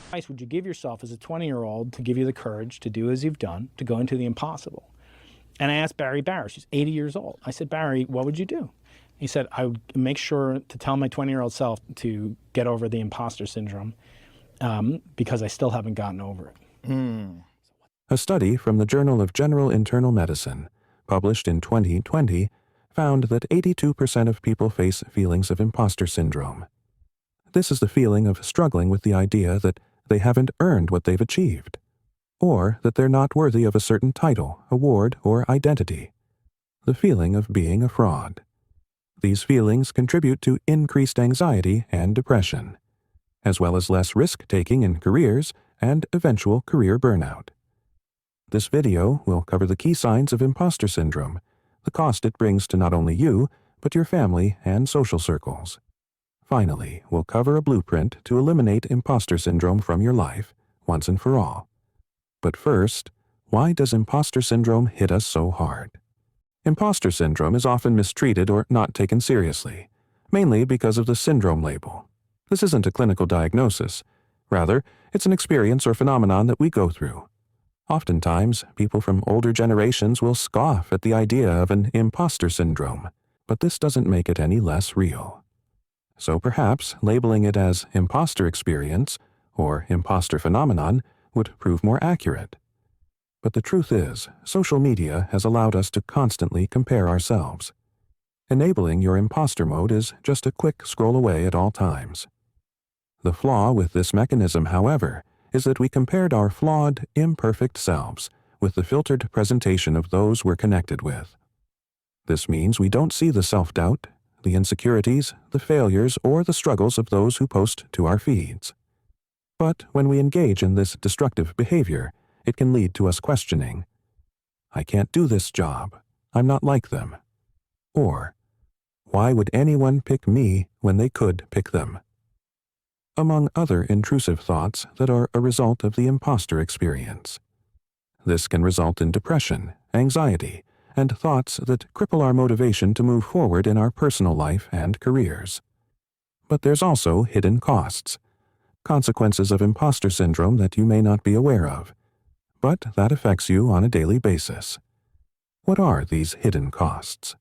advice would you give yourself as a 20-year-old to give you the courage to do as you've done, to go into the impossible? And I asked Barry Barr, she's 80 years old. I said, Barry, what would you do? He said, I would make sure to tell my 20-year-old self to get over the imposter syndrome because I still haven't gotten over it. A study from the Journal of General Internal Medicine, published in 2020, found that 82% of people face feelings of imposter syndrome. This is the feeling of struggling with the idea that they haven't earned what they've achieved, or that they're not worthy of a certain title, award, or identity. The feeling of being a fraud. These feelings contribute to increased anxiety and depression, as well as less risk-taking in careers and eventual career burnout. This video will cover the key signs of imposter syndrome, the cost it brings to not only you, but your family and social circles. Finally, we'll cover a blueprint to eliminate imposter syndrome from your life, once and for all. But first, why does imposter syndrome hit us so hard? Imposter syndrome is often mistreated or not taken seriously, mainly because of the syndrome label. This isn't a clinical diagnosis. Rather, it's an experience or phenomenon that we go through. Oftentimes, people from older generations will scoff at the idea of an imposter syndrome, but this doesn't make it any less real. So perhaps labeling it as imposter experience or imposter phenomenon would prove more accurate. But the truth is, social media has allowed us to constantly compare ourselves. Enabling your imposter mode is just a quick scroll away at all times. The flaw with this mechanism, however, is that we compared our flawed, imperfect selves with the filtered presentation of those we're connected with. This means we don't see the self-doubt, the insecurities, the failures, or the struggles of those who post to our feeds. But when we engage in this destructive behavior, it can lead to us questioning, I can't do this job, I'm not like them. Or, why would anyone pick me when they could pick them? Among other intrusive thoughts that are a result of the imposter experience. This can result in depression, anxiety, and thoughts that cripple our motivation to move forward in our personal life and careers. But there's also hidden costs, consequences of imposter syndrome that you may not be aware of, but that affects you on a daily basis. What are these hidden costs?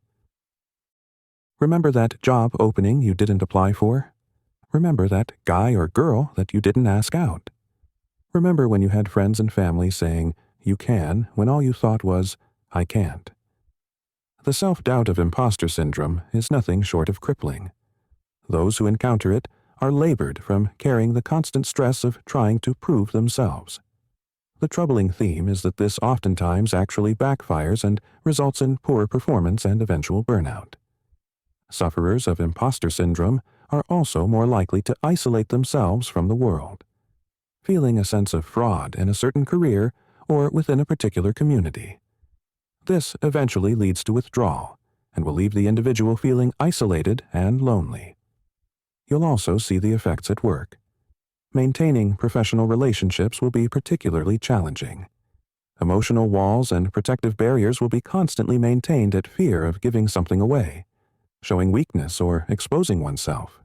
Remember that job opening you didn't apply for? Remember that guy or girl that you didn't ask out. Remember when you had friends and family saying, you can, when all you thought was, I can't. The self-doubt of imposter syndrome is nothing short of crippling. Those who encounter it are labored from carrying the constant stress of trying to prove themselves. The troubling theme is that this oftentimes actually backfires and results in poor performance and eventual burnout. Sufferers of imposter syndrome are also more likely to isolate themselves from the world, feeling a sense of fraud in a certain career or within a particular community. This eventually leads to withdrawal and will leave the individual feeling isolated and lonely. You'll also see the effects at work. Maintaining professional relationships will be particularly challenging. Emotional walls and protective barriers will be constantly maintained at fear of giving something away, showing weakness or exposing oneself.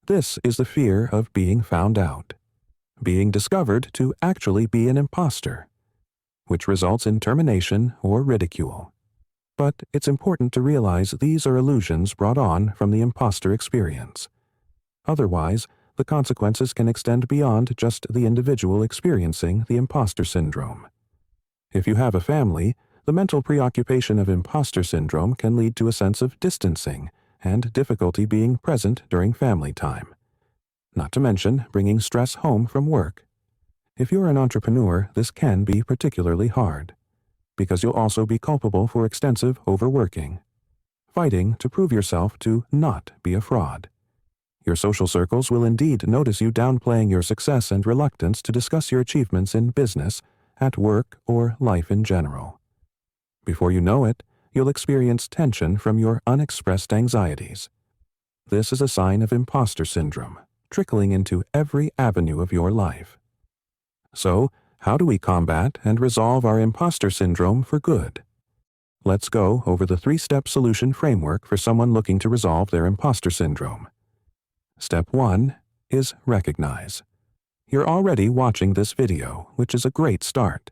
This is the fear of being found out, being discovered to actually be an imposter, which results in termination or ridicule. But it's important to realize these are illusions brought on from the imposter experience. Otherwise, the consequences can extend beyond just the individual experiencing the imposter syndrome. If you have a family, the mental preoccupation of imposter syndrome can lead to a sense of distancing and difficulty being present during family time. Not to mention bringing stress home from work. If you're an entrepreneur, this can be particularly hard, because you'll also be culpable for extensive overworking, fighting to prove yourself to not be a fraud. Your social circles will indeed notice you downplaying your success and reluctance to discuss your achievements in business, at work, or life in general. Before you know it, you'll experience tension from your unexpressed anxieties. This is a sign of imposter syndrome, trickling into every avenue of your life. So, how do we combat and resolve our imposter syndrome for good? Let's go over the 3-step solution framework for someone looking to resolve their imposter syndrome. Step 1 is recognize. You're already watching this video, which is a great start.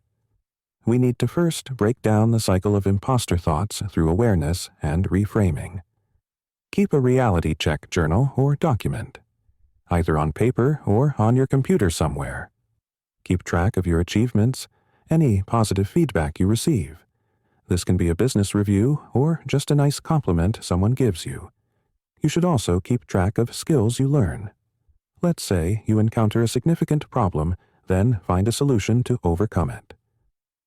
We need to first break down the cycle of imposter thoughts through awareness and reframing. Keep a reality check journal or document, either on paper or on your computer somewhere. Keep track of your achievements, any positive feedback you receive. This can be a business review or just a nice compliment someone gives you. You should also keep track of skills you learn. Let's say you encounter a significant problem, then find a solution to overcome it.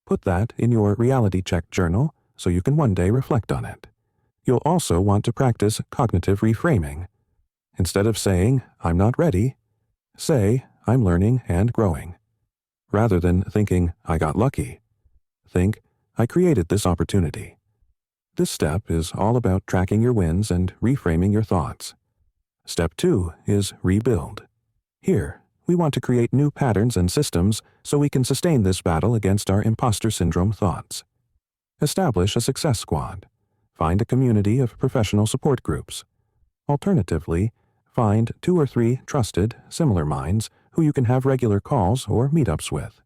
Put that in your reality check journal so you can one day reflect on it. You'll also want to practice cognitive reframing. Instead of saying, "I'm not ready," say, "I'm learning and growing." Rather than thinking, "I got lucky," think, "I created this opportunity." This step is all about tracking your wins and reframing your thoughts. Step 2 is rebuild. Here, we want to create new patterns and systems so we can sustain this battle against our imposter syndrome thoughts. Establish a success squad. Find a community of professional support groups. Alternatively, find 2 or 3 trusted, similar minds who you can have regular calls or meetups with.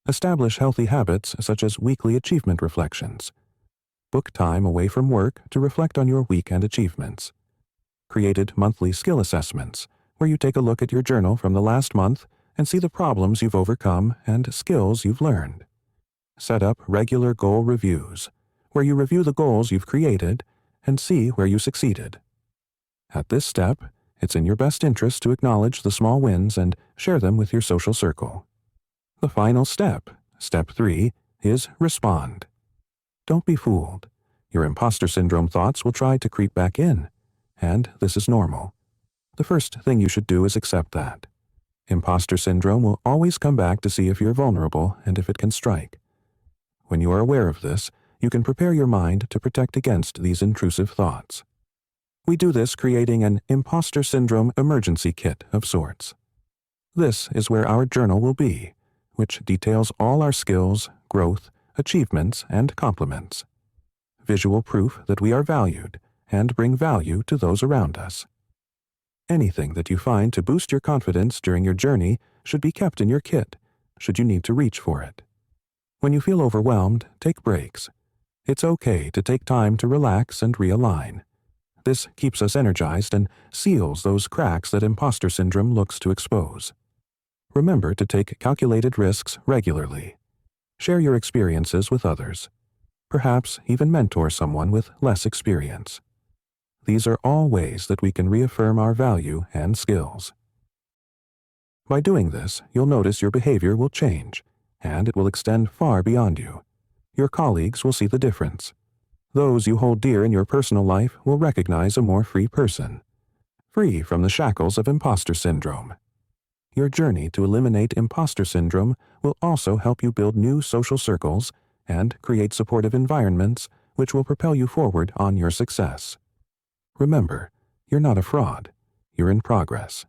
Establish healthy habits such as weekly achievement reflections. Book time away from work to reflect on your week and achievements. Created monthly skill assessments, where you take a look at your journal from the last month and see the problems you've overcome and skills you've learned. Set up regular goal reviews, where you review the goals you've created and see where you succeeded. At this step, it's in your best interest to acknowledge the small wins and share them with your social circle. The final step, step 3, is respond. Don't be fooled. Your imposter syndrome thoughts will try to creep back in, and this is normal. The first thing you should do is accept that. Imposter syndrome will always come back to see if you're vulnerable and if it can strike. When you are aware of this, you can prepare your mind to protect against these intrusive thoughts. We do this creating an imposter syndrome emergency kit of sorts. This is where our journal will be, which details all our skills, growth, achievements, and compliments. Visual proof that we are valued and bring value to those around us. Anything that you find to boost your confidence during your journey should be kept in your kit, should you need to reach for it. When you feel overwhelmed, take breaks. It's okay to take time to relax and realign. This keeps us energized and seals those cracks that imposter syndrome looks to expose. Remember to take calculated risks regularly. Share your experiences with others. Perhaps even mentor someone with less experience. These are all ways that we can reaffirm our value and skills. By doing this, you'll notice your behavior will change, and it will extend far beyond you. Your colleagues will see the difference. Those you hold dear in your personal life will recognize a more free person, free from the shackles of imposter syndrome. Your journey to eliminate imposter syndrome will also help you build new social circles and create supportive environments which will propel you forward on your success. Remember, you're not a fraud. You're in progress.